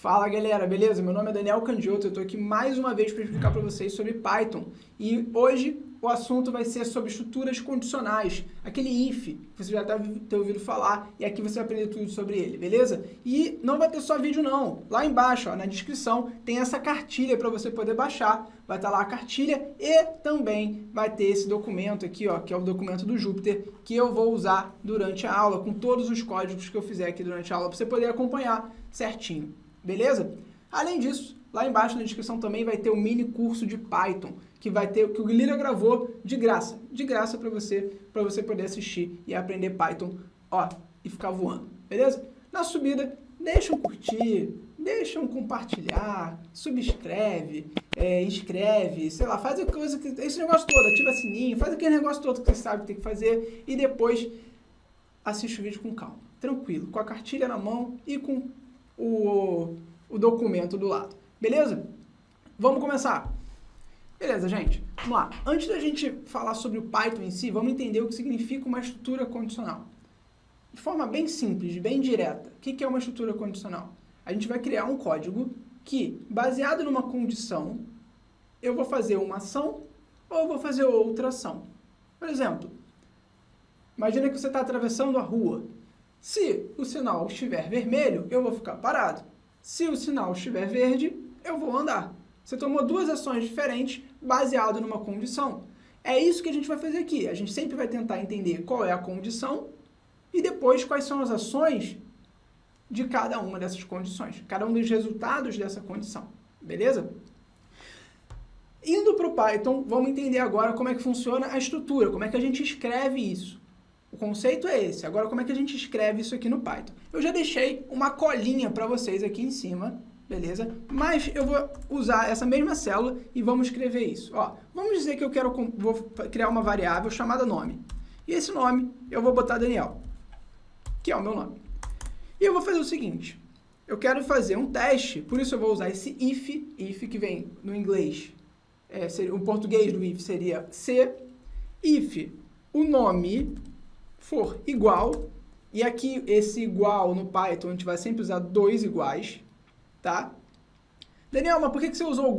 Fala galera, beleza? Meu nome é Daniel Candioto, eu estou aqui mais uma vez para explicar para vocês sobre Python e hoje o assunto vai ser sobre estruturas condicionais, aquele if que você já deve ter ouvido falar e aqui você vai aprender tudo sobre ele, beleza? E não vai ter só vídeo não, lá embaixo ó, na descrição tem essa cartilha para você poder baixar, vai estar lá a cartilha e também vai ter esse documento aqui ó, que é o documento do Jupyter que eu vou usar durante a aula com todos os códigos que eu fizer aqui durante a aula para você poder acompanhar certinho. Beleza? Além disso, lá embaixo na descrição também vai ter o mini curso de Python, que vai ter o que o Lira gravou de graça para você poder assistir e aprender Python, ó, e ficar voando, beleza? Na subida, deixa um curtir, deixa um compartilhar, subscreve, inscreve, sei lá, faz a coisa que esse negócio todo, ativa sininho, faz aquele negócio todo que você sabe que tem que fazer e depois assiste o vídeo com calma, tranquilo, com a cartilha na mão e com o documento do lado, beleza? Vamos começar? Beleza, gente? Vamos lá. Antes da gente falar sobre o Python em si, vamos entender o que significa uma estrutura condicional. De forma bem simples, bem direta, o que é uma estrutura condicional? A gente vai criar um código que, baseado numa condição, eu vou fazer uma ação ou eu vou fazer outra ação. Por exemplo, imagina que você está atravessando a rua. Se o sinal estiver vermelho, eu vou ficar parado. Se o sinal estiver verde, eu vou andar. Você tomou duas ações diferentes baseado numa condição. É isso que a gente vai fazer aqui. A gente sempre vai tentar entender qual é a condição e depois quais são as ações de cada uma dessas condições. Cada um dos resultados dessa condição. Beleza? Indo para o Python, vamos entender agora como é que funciona a estrutura, como é que a gente escreve isso. O conceito é esse. Agora, como é que a gente escreve isso aqui no Python? Eu já deixei uma colinha para vocês aqui em cima, beleza? Mas eu vou usar essa mesma célula e vamos escrever isso. Ó, vamos dizer que eu vou criar uma variável chamada nome. E esse nome eu vou botar Daniel, que é o meu nome. E eu vou fazer o seguinte. Eu quero fazer um teste, por isso eu vou usar esse if que vem no inglês. O português do if seria se. If o nome for igual, e aqui esse igual no Python a gente vai sempre usar dois iguais, tá? Daniel, mas por que você usou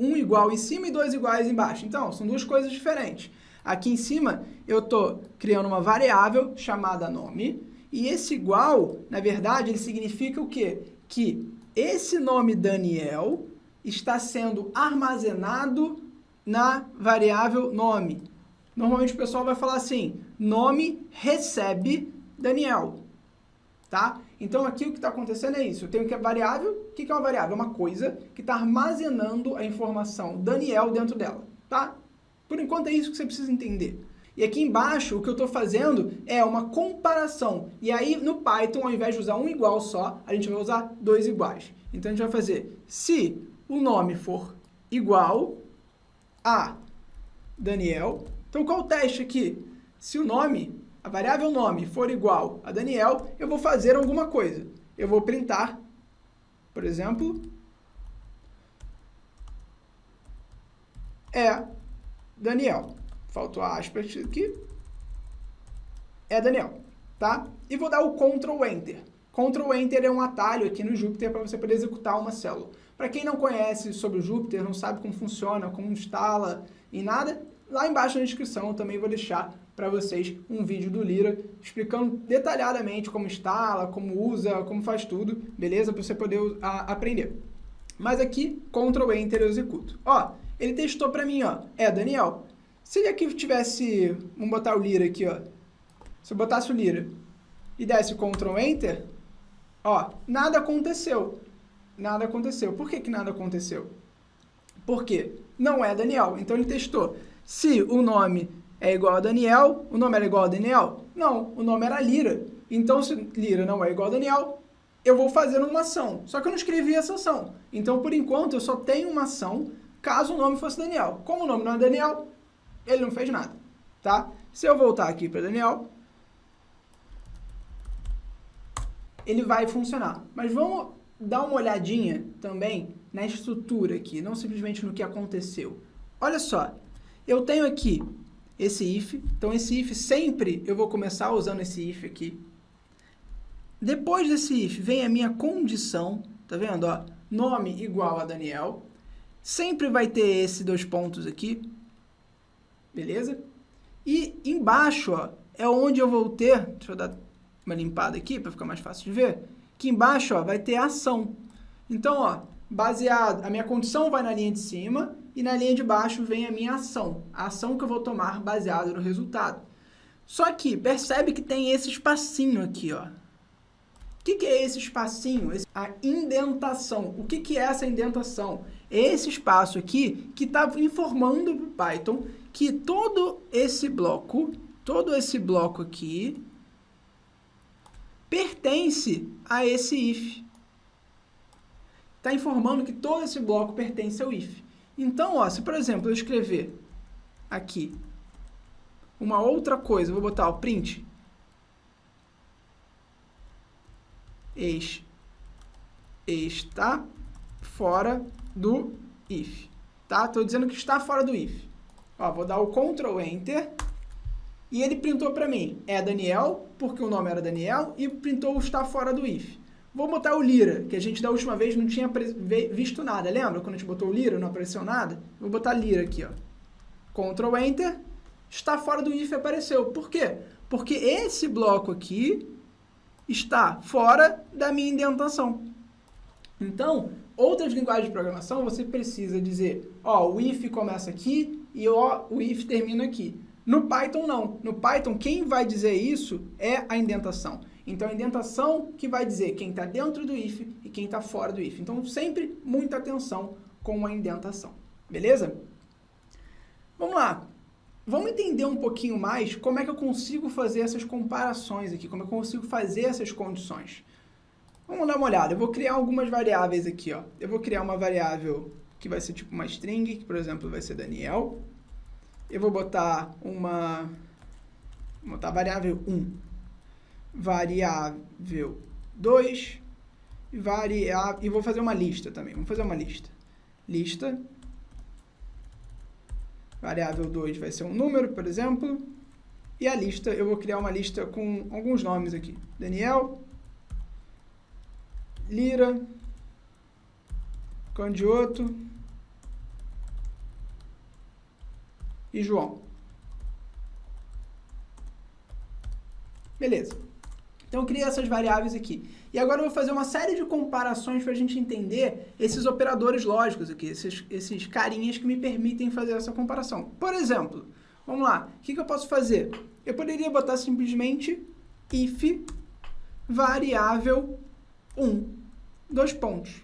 um igual em cima e dois iguais embaixo? Então, são duas coisas diferentes. Aqui em cima eu estou criando uma variável chamada nome, e esse igual, na verdade, ele significa o quê? Que esse nome Daniel está sendo armazenado na variável nome. Normalmente o pessoal vai falar assim, nome recebe Daniel, tá? Então aqui o que está acontecendo é isso, eu tenho que a variável, o que é uma variável? É uma coisa que está armazenando a informação Daniel dentro dela, tá? Por enquanto é isso que você precisa entender. E aqui embaixo o que eu estou fazendo é uma comparação, e aí no Python ao invés de usar um igual só, a gente vai usar dois iguais. Então a gente vai fazer, se o nome for igual a Daniel. Então, qual o teste aqui? Se o nome, a variável nome, for igual a Daniel, eu vou fazer alguma coisa. Eu vou printar, por exemplo, Daniel. Faltou a aspas aqui. É Daniel, tá? E vou dar o Ctrl Enter. Ctrl Enter é um atalho aqui no Jupyter para você poder executar uma célula. Para quem não conhece sobre o Jupyter, não sabe como funciona, como instala e nada, lá embaixo na descrição eu também vou deixar para vocês um vídeo do Lira explicando detalhadamente como instala, como usa, como faz tudo, beleza? Para você poder aprender. Mas aqui, Ctrl Enter eu executo. Ó, ele testou para mim, ó, Daniel. Se ele aqui tivesse, vamos botar o Lira aqui, ó. Se eu botasse o Lira e desse Ctrl Enter, ó, nada aconteceu. Nada aconteceu. Por que nada aconteceu? Porque não é Daniel. Então ele testou. Se o nome é igual a Daniel, o nome era igual a Daniel? Não, o nome era Lira. Então se Lira não é igual a Daniel, eu vou fazer uma ação. Só que eu não escrevi essa ação. Então por enquanto eu só tenho uma ação caso o nome fosse Daniel. Como o nome não é Daniel, ele não fez nada. Tá? Se eu voltar aqui para Daniel, ele vai funcionar. Mas vamos dar uma olhadinha também na estrutura aqui, não simplesmente no que aconteceu. Olha só, eu tenho aqui esse if, então esse if sempre eu vou começar usando esse if aqui. Depois desse if vem a minha condição, tá vendo? Ó, nome igual a Daniel. Sempre vai ter esse 2 pontos aqui, beleza? E embaixo, ó, é onde eu vou ter, deixa eu dar uma limpada aqui para ficar mais fácil de ver, que embaixo, ó, vai ter a ação. Então, ó, baseado, a minha condição vai na linha de cima e na linha de baixo vem a minha ação. A ação que eu vou tomar baseado no resultado. Só que, percebe que tem esse espacinho aqui, ó. O que é esse espacinho? A indentação. O que é essa indentação? Esse espaço aqui que está informando para o Python que todo esse bloco aqui pertence a esse if. Está informando que todo esse bloco pertence ao if. Então, ó, se por exemplo eu escrever aqui uma outra coisa, vou botar o print está fora do if, tá? Estou dizendo que está fora do if. Ó, vou dar o Ctrl Enter e ele printou para mim, é Daniel, porque o nome era Daniel, e printou o está fora do if. Vou botar o Lira, que a gente da última vez não tinha visto nada, lembra? Quando a gente botou o Lira, não apareceu nada? Vou botar Lira aqui, ó. Ctrl Enter, está fora do if apareceu. Por quê? Porque esse bloco aqui está fora da minha indentação. Então, outras linguagens de programação, você precisa dizer, ó, o if começa aqui e ó, o if termina aqui. No Python, não. No Python, quem vai dizer isso é a indentação. Então, a indentação que vai dizer quem está dentro do if e quem está fora do if. Então, sempre muita atenção com a indentação. Beleza? Vamos lá. Vamos entender um pouquinho mais como é que eu consigo fazer essas comparações aqui, como eu consigo fazer essas condições. Vamos dar uma olhada. Eu vou criar algumas variáveis aqui, ó. Eu vou criar uma variável que vai ser tipo uma string, que, por exemplo, vai ser Daniel. Eu vou botar variável 1, variável 2, e vou fazer uma lista também. Vamos fazer uma lista. Lista. Variável 2 vai ser um número, por exemplo. E a lista, eu vou criar uma lista com alguns nomes aqui. Daniel, Lira, Candioto e João. Beleza. Então, eu criei essas variáveis aqui. E agora eu vou fazer uma série de comparações para a gente entender esses operadores lógicos aqui, esses carinhas que me permitem fazer essa comparação. Por exemplo, vamos lá, o que eu posso fazer? Eu poderia botar simplesmente if variável 1, 2 pontos.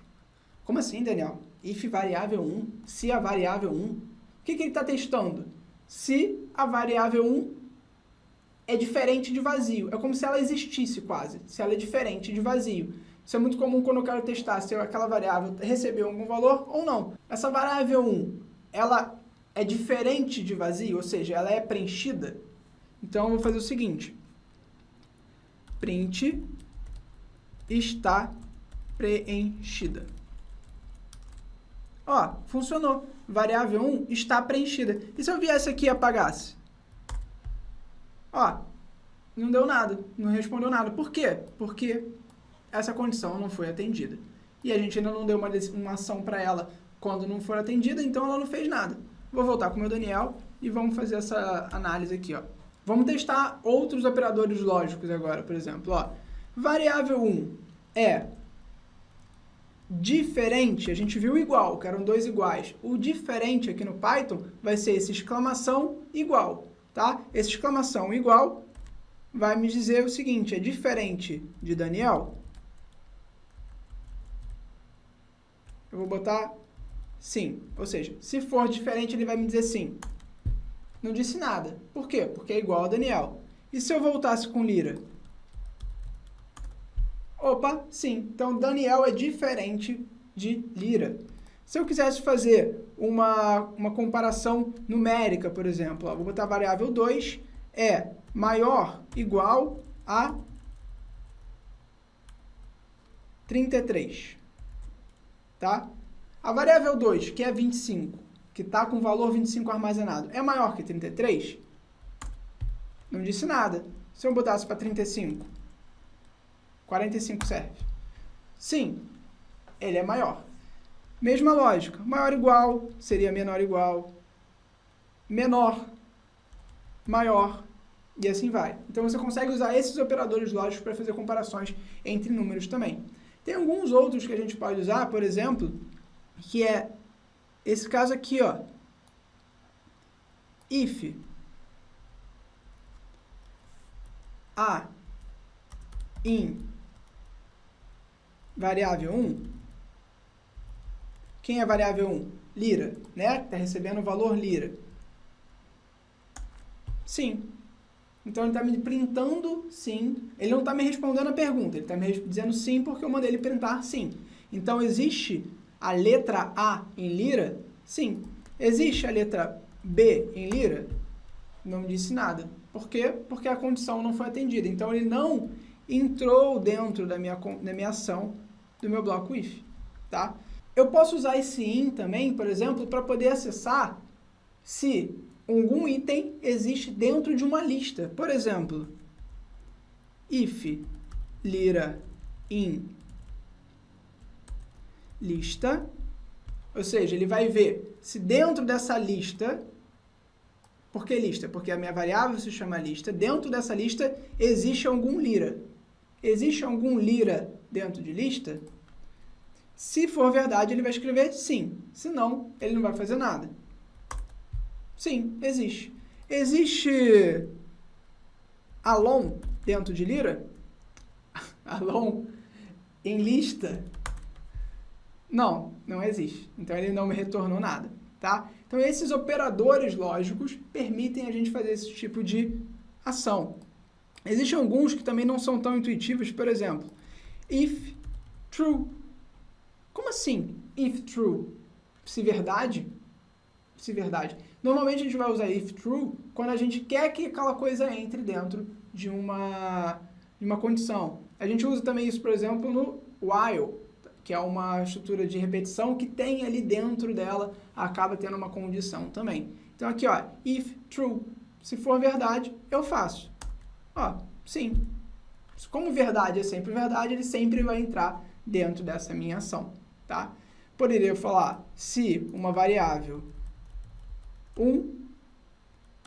Como assim, Daniel? If variável 1, se a variável 1, o que ele está testando? Se a variável 1 é diferente de vazio. É como se ela existisse quase, se ela é diferente de vazio. Isso é muito comum quando eu quero testar se aquela variável recebeu algum valor ou não. Essa variável 1, ela é diferente de vazio, ou seja, ela é preenchida. Então, eu vou fazer o seguinte. Print está preenchida. Ó, funcionou. Variável 1 está preenchida. E se eu viesse aqui e apagasse? Ó, não deu nada, não respondeu nada. Por quê? Porque essa condição não foi atendida. E a gente ainda não deu uma ação para ela quando não for atendida, então ela não fez nada. Vou voltar com o meu Daniel e vamos fazer essa análise aqui, ó. Vamos testar outros operadores lógicos agora, por exemplo, ó. Variável 1 é diferente, a gente viu igual, que eram 2 iguais. O diferente aqui no Python vai ser esse exclamação igual. Tá? Essa exclamação igual vai me dizer o seguinte, é diferente de Daniel? Eu vou botar sim, ou seja, se for diferente ele vai me dizer sim. Não disse nada. Por quê? Porque é igual a Daniel. E se eu voltasse com Lira? Opa, sim. Então Daniel é diferente de Lira. Se eu quisesse fazer uma comparação numérica, por exemplo, ó, vou botar a variável 2 é maior igual a 33. Tá? A variável 2, que é 25, que está com o valor 25 armazenado, é maior que 33? Não disse nada. Se eu botasse para 35, 45 serve? Sim. ele é maior. Mesma lógica, maior igual seria menor igual, menor, maior, e assim vai. Então você consegue usar esses operadores lógicos para fazer comparações entre números também. Tem alguns outros que a gente pode usar, por exemplo, que é esse caso aqui, ó. If a in variável 1, quem é a variável 1? Lira, né? Está recebendo o valor lira. Sim. Então ele está me printando sim. Ele não está me respondendo a pergunta, ele está me dizendo sim porque eu mandei ele printar sim. Então existe a letra A em lira? Sim. Existe a letra B em lira? Não me disse nada. Por quê? Porque a condição não foi atendida. Então ele não entrou dentro da minha ação do meu bloco if. Tá? Eu posso usar esse in também, por exemplo, para poder acessar se algum item existe dentro de uma lista. Por exemplo, if lira in lista, ou seja, ele vai ver se dentro dessa lista, por que lista? Porque a minha variável se chama lista, dentro dessa lista existe algum lira. Existe algum lira dentro de lista? Se for verdade, ele vai escrever sim. Se não, ele não vai fazer nada. Sim, existe. Existe alon dentro de lira? Alon em lista? Não, não existe. Então ele não me retornou nada, tá? Então esses operadores lógicos permitem a gente fazer esse tipo de ação. Existem alguns que também não são tão intuitivos, por exemplo, if true. Como assim, if true? Se verdade? Se verdade. Normalmente a gente vai usar if true quando a gente quer que aquela coisa entre dentro de uma condição. A gente usa também isso, por exemplo, no while, que é uma estrutura de repetição que tem ali dentro dela, acaba tendo uma condição também. Então aqui, ó, if true. Se for verdade, eu faço. Ó, sim. Como verdade é sempre verdade, ele sempre vai entrar dentro dessa minha ação, tá? Poderia falar se uma variável 1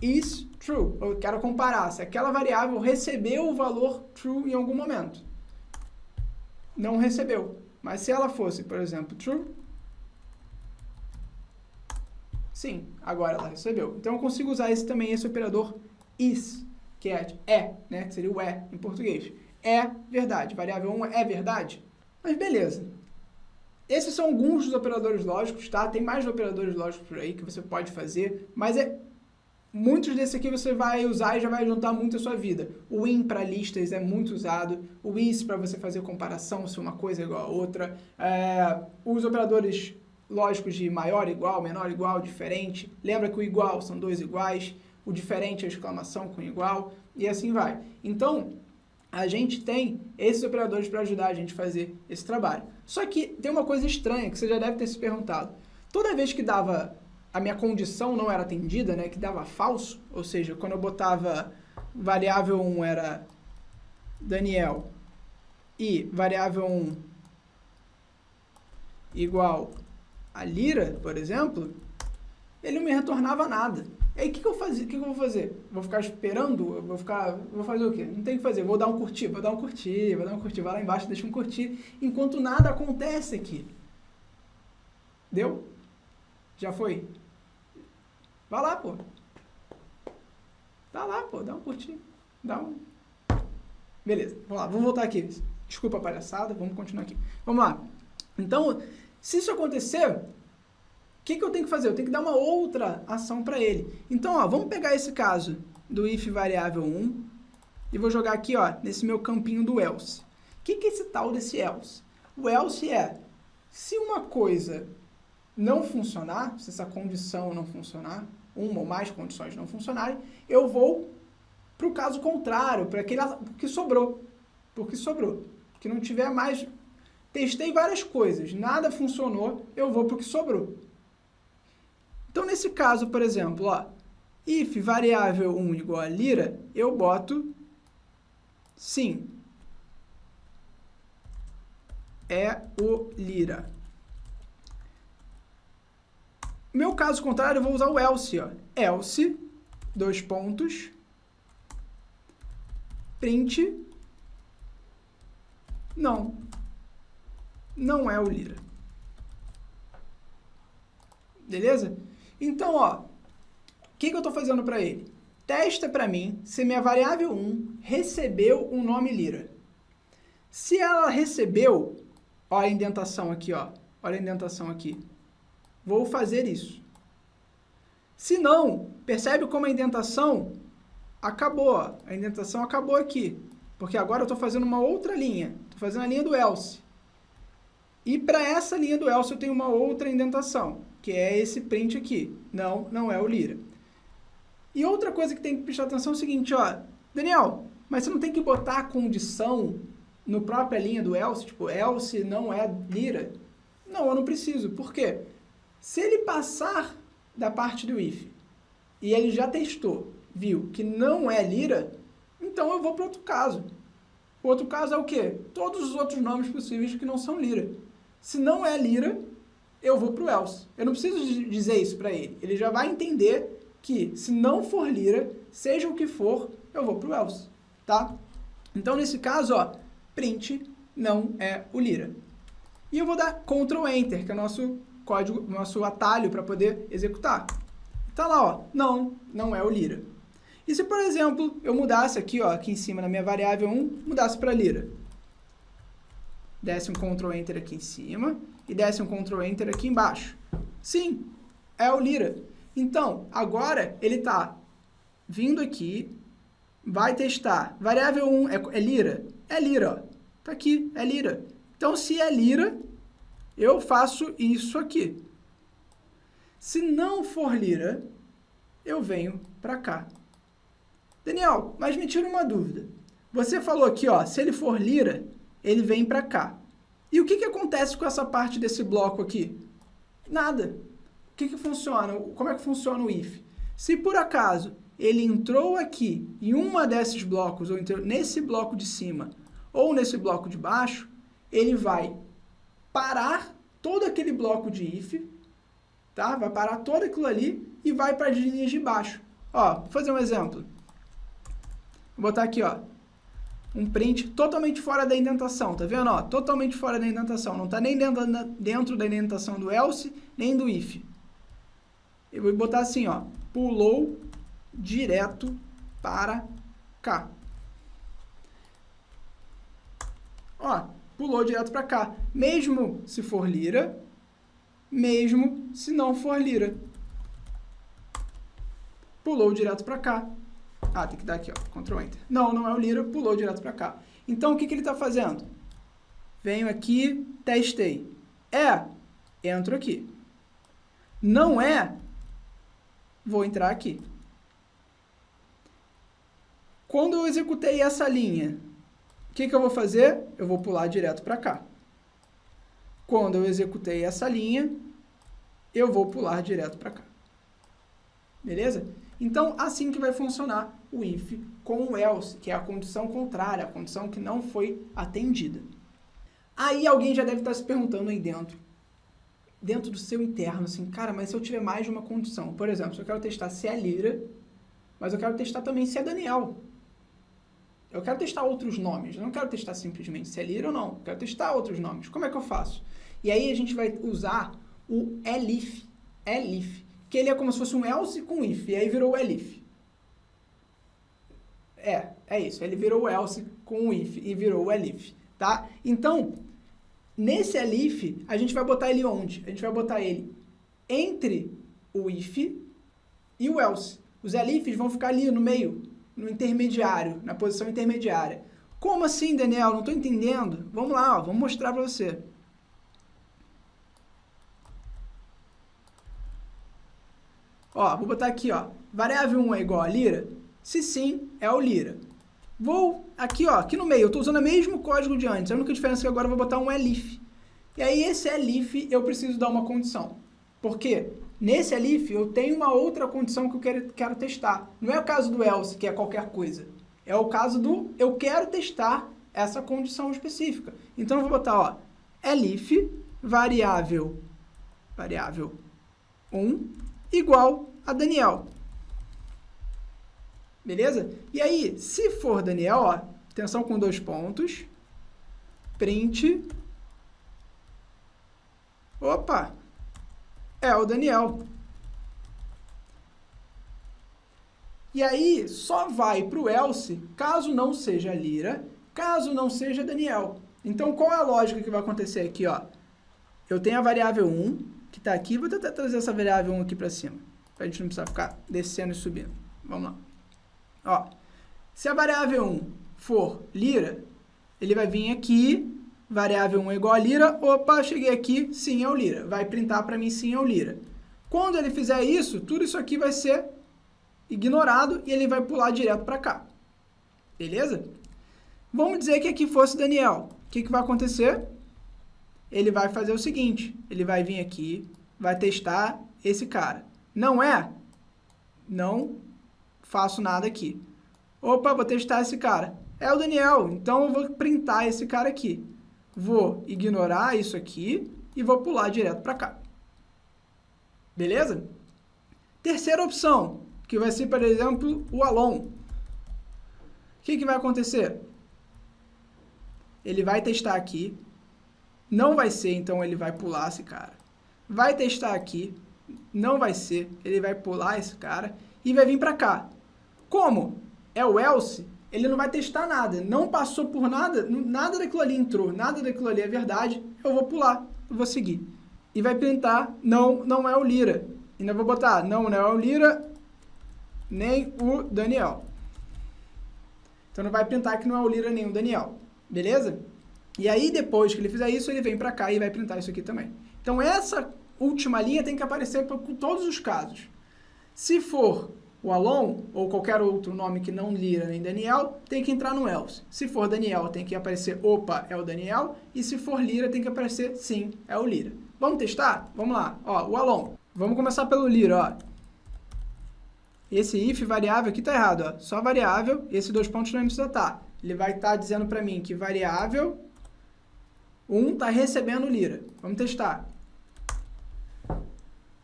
is true. Eu quero comparar se aquela variável recebeu o valor true em algum momento. Não recebeu. Mas se ela fosse, por exemplo, true, sim, agora ela recebeu. Então eu consigo usar esse operador is, que é, né, que seria o é em português. É verdade. Variável 1 é verdade. Mas beleza. Esses são alguns dos operadores lógicos, tá? Tem mais operadores lógicos por aí que você pode fazer, mas muitos desses aqui você vai usar e já vai adiantar muito a sua vida. O in para listas é muito usado, o is para você fazer comparação se uma coisa é igual a outra, os operadores lógicos de maior igual, menor igual, diferente. Lembra que o igual são dois iguais, o diferente é a exclamação com igual, e assim vai. Então, a gente tem esses operadores para ajudar a gente a fazer esse trabalho. Só que tem uma coisa estranha que você já deve ter se perguntado. Toda vez que dava, a minha condição não era atendida, né, que dava falso, ou seja, quando eu botava variável 1 era Daniel e variável 1 igual a Lira, por exemplo, ele não me retornava nada. E aí, o que eu vou fazer? Vou ficar esperando? Vou fazer o quê? Não tem o que fazer. Vou dar um curtir. Vai lá embaixo, deixa um curtir, enquanto nada acontece aqui. Deu? Já foi? Vai lá, pô. Dá lá, pô. Dá um curtir. Beleza. Vamos lá. Vamos voltar aqui. Desculpa a palhaçada. Vamos continuar aqui. Vamos lá. Então, se isso acontecer, o que eu tenho que fazer? Eu tenho que dar uma outra ação para ele. Então, ó, vamos pegar esse caso do if variável 1 e vou jogar aqui, ó, nesse meu campinho do else. O que é esse tal desse else? O else é, se uma coisa não funcionar, se essa condição não funcionar, uma ou mais condições não funcionarem, eu vou para o caso contrário, para aquele que sobrou. Porque sobrou. Porque não tiver mais... Testei várias coisas, nada funcionou, eu vou para o que sobrou. Então, nesse caso, por exemplo, ó, if variável 1 igual a lira, eu boto sim. é o lira. Meu caso contrário, eu vou usar o else, ó. Else, dois pontos, print, não é o lira. Beleza? Então, ó, o que eu estou fazendo para ele? Testa para mim se minha variável 1 recebeu um nome lira. Se ela recebeu, olha a indentação aqui, ó. Olha a indentação aqui. Vou fazer isso. Se não, percebe como a indentação acabou, ó. A indentação acabou aqui. Porque agora eu estou fazendo uma outra linha. Estou fazendo a linha do else. E para essa linha do else eu tenho uma outra indentação, que é esse print aqui. Não é o lira. E outra coisa que tem que prestar atenção é o seguinte, ó. Daniel, mas você não tem que botar a condição no própria linha do else, tipo, else não é lira? Não, eu não preciso. Por quê? Se ele passar da parte do if e ele já testou, viu que não é lira, então eu vou para outro caso. O outro caso é o quê? Todos os outros nomes possíveis que não são lira. Se não é lira, eu vou para o else. Eu não preciso dizer isso para ele. Ele já vai entender que se não for lira, seja o que for, eu vou para o else, tá? Então, nesse caso, ó, print não é o lira. E eu vou dar Ctrl Enter, que é o nosso código, nosso atalho para poder executar. Tá lá, ó, não é o lira. E se, por exemplo, eu mudasse aqui, ó, aqui em cima na minha variável 1, mudasse para lira. Desse um Ctrl Enter aqui em cima e desse um Ctrl Enter aqui embaixo. Sim, é o lira. Então, agora ele está vindo aqui, vai testar. Variável 1 é lira? É lira, ó. Tá aqui, é lira. Então, se é lira, eu faço isso aqui. Se não for lira, eu venho para cá. Daniel, mas me tira uma dúvida. Você falou aqui, ó, se ele for lira, ele vem para cá. E o que acontece com essa parte desse bloco aqui? Nada. O que funciona? Como é que funciona o if? Se por acaso ele entrou aqui em uma desses blocos, ou entrou nesse bloco de cima, ou nesse bloco de baixo, ele vai parar todo aquele bloco de if, tá? Vai parar todo aquilo ali e vai para as linhas de baixo. Ó, vou fazer um exemplo. Vou botar aqui, ó, um print totalmente fora da indentação, tá vendo? Ó, totalmente fora da indentação, não está nem dentro da indentação do else, nem do if. Eu vou botar assim, ó, pulou direto para cá. Ó, pulou direto para cá, mesmo se for lira, mesmo se não for lira. Pulou direto para cá. Ah, tem que dar aqui, ó, Ctrl Enter. Não é o lira, pulou direto para cá. Então, o que ele está fazendo? Venho aqui, testei. Entro aqui. Não é, vou entrar aqui. Quando eu executei essa linha, o que eu vou fazer? Eu vou pular direto para cá. Quando eu executei essa linha, eu vou pular direto para cá. Beleza? Então, assim que vai funcionar o if com o else, que é a condição contrária, a condição que não foi atendida. Aí alguém já deve estar se perguntando aí dentro do seu interno, assim, cara, mas se eu tiver mais de uma condição, por exemplo, se eu quero testar se é lira, mas eu quero testar também se é Daniel. Eu quero testar outros nomes, eu não quero testar simplesmente se é lira ou não, eu quero testar outros nomes. Como é que eu faço? E aí a gente vai usar o elif, que ele é como se fosse um else com if, e aí virou o elif. É isso, ele virou o else com o if e virou o elif, tá? Então, nesse elif, a gente vai botar ele onde? A gente vai botar ele entre o if e o else. Os elifs vão ficar ali no meio, no intermediário, na posição intermediária. Como assim, Daniel? Não estou entendendo. Vamos lá, ó, vamos mostrar para você. Ó, vou botar aqui, ó, variável 1 é igual a lira? Se sim, é o lira. Vou aqui, ó, aqui no meio, eu estou usando o mesmo código de antes, a única diferença é que agora eu vou botar um elif. E aí esse elif eu preciso dar uma condição. Por quê? Nesse elif eu tenho uma outra condição que eu quero testar. Não é o caso do else, que é qualquer coisa. É o caso do eu quero testar essa condição específica. Então eu vou botar, ó, elif variável 1 igual a Daniel. Beleza? E aí, se for Daniel, ó, atenção com 2 pontos, print, opa, é o Daniel. E aí, só vai para o else caso não seja Lira, caso não seja Daniel. Então, qual é a lógica que vai acontecer aqui, ó? Eu tenho a variável 1, que está aqui, vou tentar trazer essa variável 1 aqui para cima, para a gente não precisar ficar descendo e subindo. Vamos lá. Ó, se a variável 1 for Lira, ele vai vir aqui, variável 1 é igual a Lira, opa, cheguei aqui, sim, é o Lira. Vai printar para mim, sim, é o Lira. Quando ele fizer isso, tudo isso aqui vai ser ignorado e ele vai pular direto para cá. Beleza? Vamos dizer que aqui fosse Daniel. O que vai acontecer? Ele vai fazer o seguinte, ele vai vir aqui, vai testar esse cara. Não é? Não faço nada aqui. Opa, vou testar esse cara. É o Daniel, então eu vou printar esse cara aqui. Vou ignorar isso aqui e vou pular direto para cá. Beleza? Terceira opção, que vai ser, por exemplo, o Alon. O que vai acontecer? Ele vai testar aqui. Não vai ser, então ele vai pular esse cara. Vai testar aqui. Não vai ser, ele vai pular esse cara e vai vir para cá. Como é o else, ele não vai testar nada. Não passou por nada, nada daquilo ali entrou, nada daquilo ali é verdade. Eu vou pular, eu vou seguir. E vai printar, não é o Lira. Ainda vou botar, não é o Lira, nem o Daniel. Então não vai printar que não é o Lira nem o Daniel. Beleza? E aí, depois que ele fizer isso, ele vem para cá e vai printar isso aqui também. Então, essa última linha tem que aparecer com todos os casos. Se for o Alon, ou qualquer outro nome que não Lira nem Daniel, tem que entrar no else. Se for Daniel, tem que aparecer, opa, é o Daniel. E se for Lira, tem que aparecer, sim, é o Lira. Vamos testar? Vamos lá. Ó, o Alon. Vamos começar pelo Lira, ó. Esse if variável aqui tá errado, ó. Só variável, esse 2 pontos não precisa estar. Ele vai estar dizendo para mim que variável 1 está recebendo Lira. Vamos testar.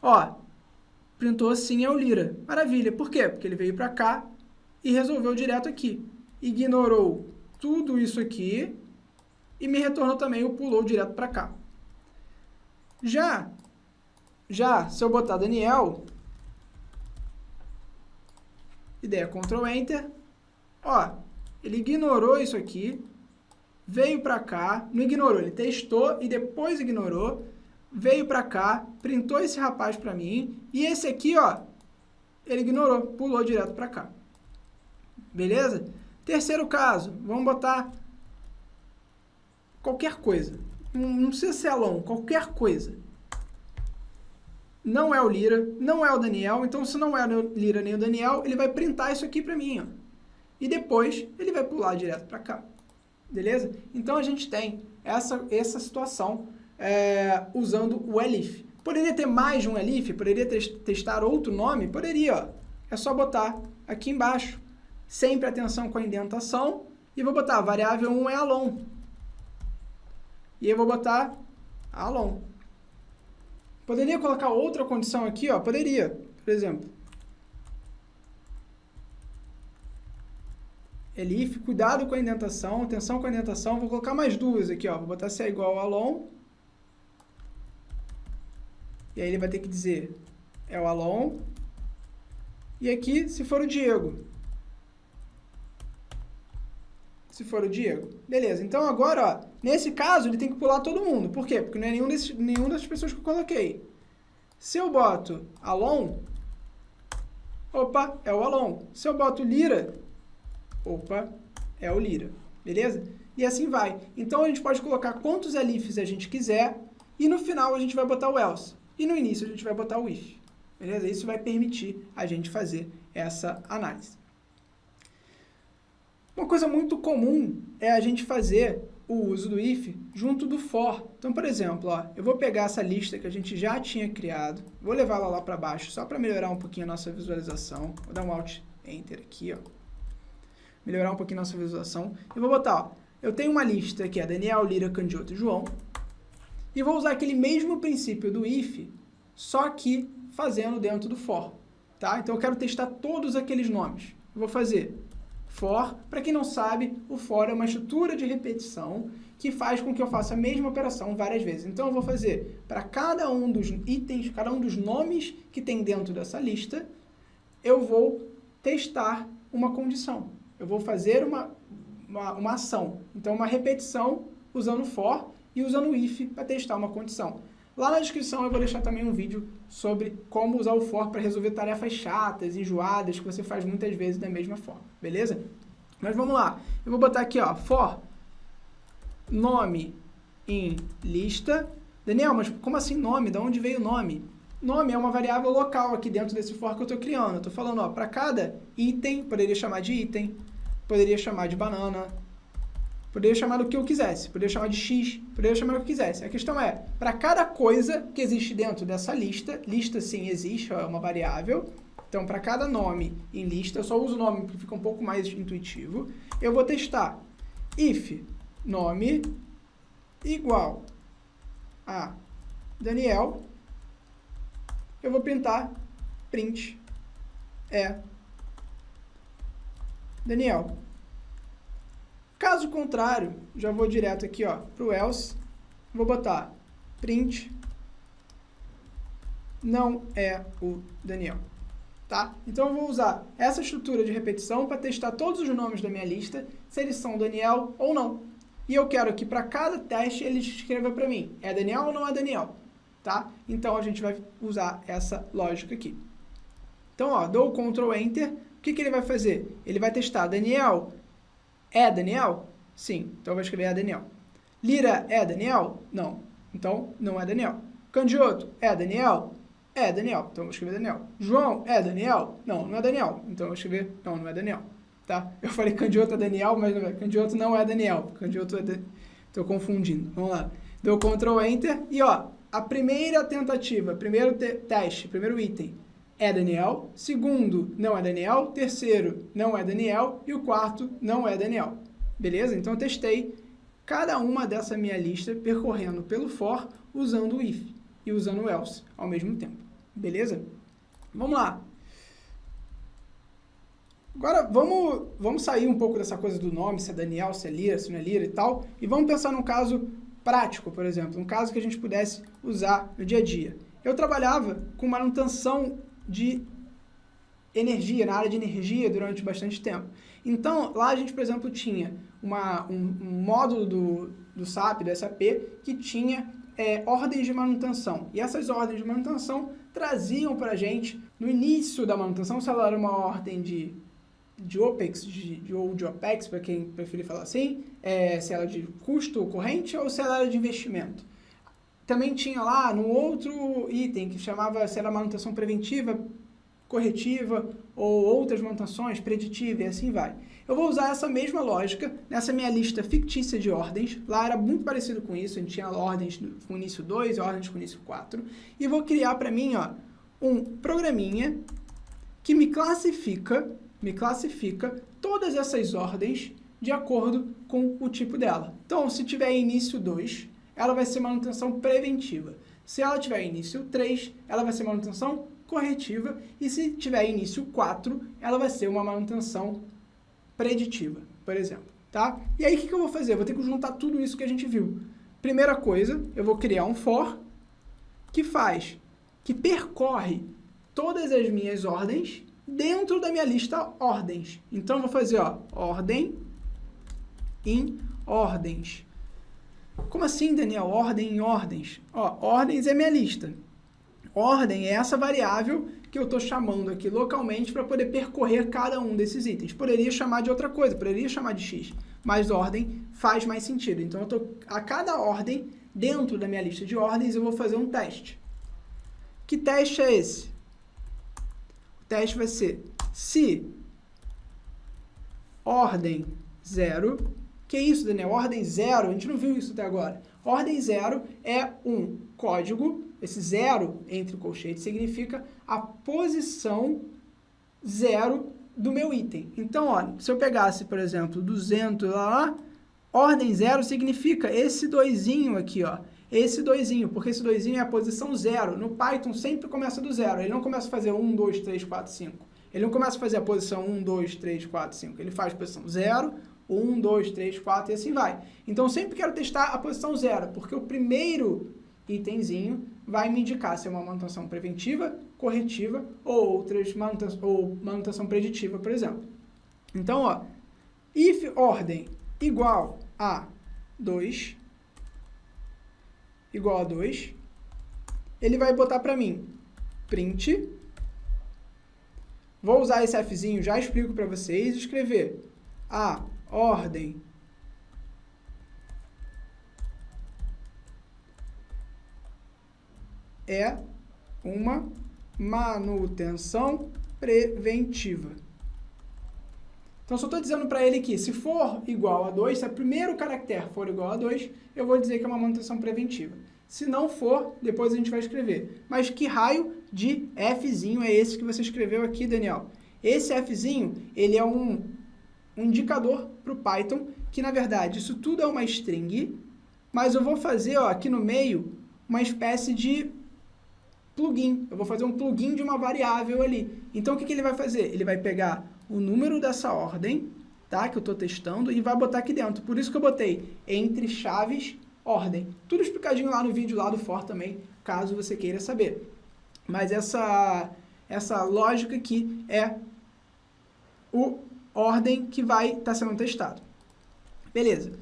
Ó, printou sim é o Lira. Maravilha. Por quê? Porque ele veio para cá e resolveu direto aqui. Ignorou tudo isso aqui e me retornou também o pulou direto para cá. Já, se eu botar Daniel, ideia Ctrl Enter, ó, ele ignorou isso aqui, veio para cá, não ignorou, ele testou e depois ignorou, veio para cá, printou esse rapaz para mim, e esse aqui, ó, ele ignorou, pulou direto para cá. Beleza? Terceiro caso, vamos botar qualquer coisa. Não precisa ser Alon, qualquer coisa. Não é o Lira, não é o Daniel, então se não é o Lira nem o Daniel, ele vai printar isso aqui para mim, ó. E depois ele vai pular direto para cá. Beleza? Então a gente tem essa situação usando o elif. Poderia ter mais de um elif? Poderia testar outro nome? Poderia, ó. É só botar aqui embaixo. Sempre atenção com a indentação. E vou botar, variável 1 é Alon. E eu vou botar Alon. Poderia colocar outra condição aqui, ó? Poderia, por exemplo. Elif, cuidado com a indentação, atenção com a indentação. Vou colocar mais duas aqui, ó. Vou botar se é igual a Alon. E aí ele vai ter que dizer é o Alon. E aqui, se for o Diego. Se for o Diego. Beleza, então agora, ó, nesse caso, ele tem que pular todo mundo. Por quê? Porque não é nenhuma dessas pessoas que eu coloquei. Se eu boto Alon, opa, é o Alon. Se eu boto Lira, opa, é o Lira. Beleza? E assim vai. Então a gente pode colocar quantos elifs a gente quiser e no final a gente vai botar o else. E no início a gente vai botar o if. Beleza? Isso vai permitir a gente fazer essa análise. Uma coisa muito comum é a gente fazer o uso do if junto do for. Então, por exemplo, ó, eu vou pegar essa lista que a gente já tinha criado, vou levá-la lá para baixo só para melhorar um pouquinho a nossa visualização. Vou dar um Alt Enter aqui, ó. Melhorar um pouquinho a nossa visualização. Eu vou botar, ó, eu tenho uma lista que é Daniel, Lira, Candiotto e João. E vou usar aquele mesmo princípio do if, só que fazendo dentro do for, tá? Então eu quero testar todos aqueles nomes. Eu vou fazer for, para quem não sabe, o for é uma estrutura de repetição que faz com que eu faça a mesma operação várias vezes. Então eu vou fazer para cada um dos itens, cada um dos nomes que tem dentro dessa lista, eu vou testar uma condição. Eu vou fazer uma ação. Então uma repetição usando for e usando o if para testar uma condição. Lá na descrição eu vou deixar também um vídeo sobre como usar o for para resolver tarefas chatas, enjoadas, que você faz muitas vezes da mesma forma, beleza? Mas vamos lá. Eu vou botar aqui, ó, for nome em lista. Daniel, mas como assim nome? De onde veio o nome? Nome é uma variável local aqui dentro desse for que eu estou criando. Eu estou falando, ó, para cada item, poderia chamar de item, poderia chamar de banana, poderia chamar do que eu quisesse, poderia chamar de x, poderia chamar do que eu quisesse. A questão é, para cada coisa que existe dentro dessa lista, lista sim existe, é uma variável, então para cada nome em lista, eu só uso o nome porque fica um pouco mais intuitivo, eu vou testar if nome igual a Daniel, eu vou printar print Daniel. Caso contrário, já vou direto aqui para o else, vou botar print não é o Daniel. Tá? Então eu vou usar essa estrutura de repetição para testar todos os nomes da minha lista, se eles são Daniel ou não. E eu quero que para cada teste ele escreva para mim, é Daniel ou não é Daniel? Tá? Então a gente vai usar essa lógica aqui. Então, ó, dou Ctrl Enter, o que ele vai fazer? Ele vai testar Daniel. É Daniel? Sim. Então, eu vou escrever é Daniel. Lira é Daniel? Não. Então, não é Daniel. Candioto é Daniel? É Daniel. Então, eu vou escrever Daniel. João é Daniel? Não, não é Daniel. Então, eu vou escrever não, não é Daniel. Tá? Eu falei Candioto é Daniel, mas não é. Candioto não é Daniel. Candioto é... Estou confundindo. Vamos lá. Deu Ctrl Enter e, ó, a primeira tentativa, primeiro teste, primeiro item é Daniel, segundo não é Daniel, terceiro não é Daniel e o quarto não é Daniel. Beleza? Então eu testei cada uma dessa minha lista percorrendo pelo for usando o if e usando o else ao mesmo tempo. Beleza? Vamos lá. Agora vamos sair um pouco dessa coisa do nome, se é Daniel, se é Lira, se não é Lira e tal, e vamos pensar num caso prático, por exemplo, um caso que a gente pudesse usar no dia a dia. Eu trabalhava com manutenção de energia, na área de energia durante bastante tempo. Então, lá a gente, por exemplo, tinha um módulo do SAP, do SAP, que tinha ordens de manutenção. E essas ordens de manutenção traziam para a gente, no início da manutenção, se ela era uma ordem de OPEX, ou de OPEX, para quem preferir falar assim, se ela era de custo corrente ou se ela era de investimento. Também tinha lá no outro item que chamava se era manutenção preventiva, corretiva ou outras manutenções, preditiva e assim vai. Eu vou usar essa mesma lógica nessa minha lista fictícia de ordens. Lá era muito parecido com isso, a gente tinha ordens com início 2 e ordens com início 4. E vou criar para mim um programinha que me classifica todas essas ordens de acordo com o tipo dela. Então, se tiver início 2, ela vai ser manutenção preventiva. Se ela tiver início 3, ela vai ser manutenção corretiva. E se tiver início 4, ela vai ser uma manutenção preditiva, por exemplo. Tá? E aí, o que eu vou fazer? Eu vou ter que juntar tudo isso que a gente viu. Primeira coisa, eu vou criar um for que percorre todas as minhas ordens dentro da minha lista ordens. Então, eu vou fazer ordem em ordens. Como assim, Daniel? Ordem em ordens? Ordens é minha lista. Ordem é essa variável que eu estou chamando aqui localmente para poder percorrer cada um desses itens. Poderia chamar de outra coisa, poderia chamar de x, mas ordem faz mais sentido. Então, a cada ordem, dentro da minha lista de ordens, eu vou fazer um teste. Que teste é esse? O teste vai ser se ordem 0... Que isso, Daniel? Ordem 0, a gente não viu isso até agora. Ordem 0 é um código, esse 0 entre colchetes significa a posição 0 do meu item. Então, se eu pegasse, por exemplo, 200 lá, ordem 0 significa esse doisinho aqui, esse 2zinho, porque esse 2zinho é a posição 0. No Python sempre começa do 0, ele não começa a fazer 1, 2, 3, 4, 5. Ele não começa a fazer a posição 1, 2, 3, 4, 5. Ele faz a posição 0, 1, 2, 3, 4 e assim vai. Então, eu sempre quero testar a posição 0, porque o primeiro itemzinho vai me indicar se é uma manutenção preventiva, corretiva ou manutenção preditiva, por exemplo. Então, ó, if ordem igual a 2, ele vai botar para mim print. Vou usar esse Fzinho, já explico para vocês, escrever a ordem é uma manutenção preventiva. Então, só estou dizendo para ele que se for igual a 2, se o primeiro caractere for igual a 2, eu vou dizer que é uma manutenção preventiva. Se não for, depois a gente vai escrever. Mas que raio de Fzinho é esse que você escreveu aqui, Daniel? Esse Fzinho, ele é um indicador para o Python, que na verdade isso tudo é uma string, mas eu vou fazer ó, aqui no meio uma espécie de plugin. Eu vou fazer um plugin de uma variável ali. Então, o que ele vai fazer? Ele vai pegar o número dessa ordem, tá, que eu estou testando, e vai botar aqui dentro. Por isso que eu botei entre chaves, ordem. Tudo explicadinho lá no vídeo lá do For também, caso você queira saber. Mas essa lógica aqui é o ordem que vai estar sendo testado. Beleza.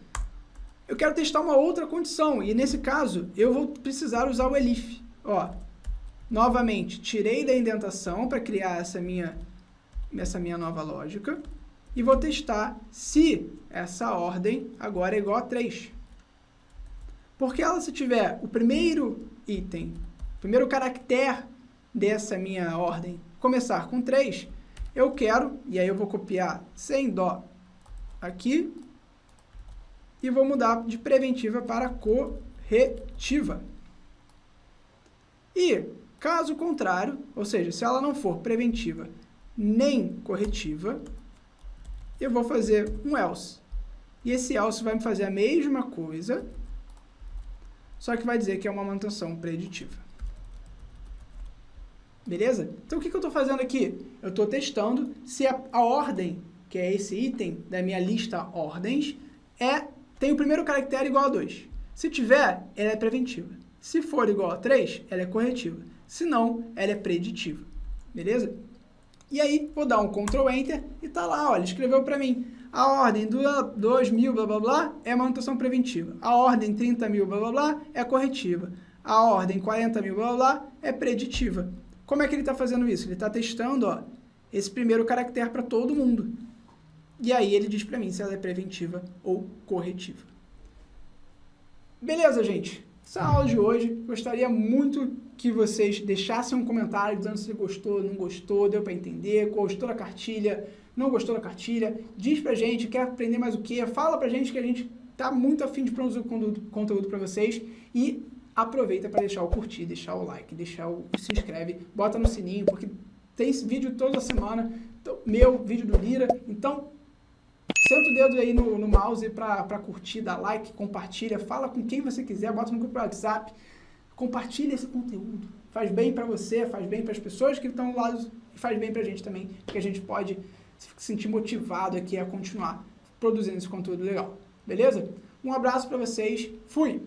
Eu quero testar uma outra condição, e nesse caso, eu vou precisar usar o elif. Ó, novamente, tirei da indentação para criar essa minha nova lógica, e vou testar se essa ordem agora é igual a 3. Porque ela, se tiver o primeiro item, o primeiro caractere dessa minha ordem começar com 3, eu quero, e aí eu vou copiar sem dó aqui, e vou mudar de preventiva para corretiva. E, caso contrário, ou seja, se ela não for preventiva nem corretiva, eu vou fazer um else. E esse else vai me fazer a mesma coisa, só que vai dizer que é uma manutenção preditiva. Beleza? Então, o que eu estou fazendo aqui? Eu estou testando se a ordem, que é esse item da minha lista ordens, tem o primeiro caractere igual a 2. Se tiver, ela é preventiva. Se for igual a 3, ela é corretiva. Se não, ela é preditiva. Beleza? E aí, vou dar um Ctrl Enter e tá lá, olha, escreveu para mim. A ordem do 2.000, blá, blá, blá, é manutenção preventiva. A ordem 30.000, blá, blá, blá, é corretiva. A ordem 40.000, blá, blá, blá, é preditiva. Como é que ele está fazendo isso? Ele está testando ó, esse primeiro caractere para todo mundo. E aí ele diz para mim se ela é preventiva ou corretiva. Beleza, gente? Essa é a aula de hoje. Gostaria muito que vocês deixassem um comentário dizendo se gostou, não gostou, deu para entender, gostou da cartilha, não gostou da cartilha. Diz pra gente, quer aprender mais o quê? Fala pra gente que a gente tá muito afim de produzir conteúdo para vocês. E aproveita para deixar o curtir, deixar o like, se inscreve, bota no sininho, porque tem esse vídeo toda semana, meu, vídeo do Lira. Então, senta o dedo aí no mouse para curtir, dar like, compartilha, fala com quem você quiser, bota no grupo do WhatsApp, compartilha esse conteúdo. Faz bem para você, faz bem para as pessoas que estão lá e faz bem para a gente também, porque a gente pode se sentir motivado aqui a continuar produzindo esse conteúdo legal. Beleza? Um abraço para vocês, fui!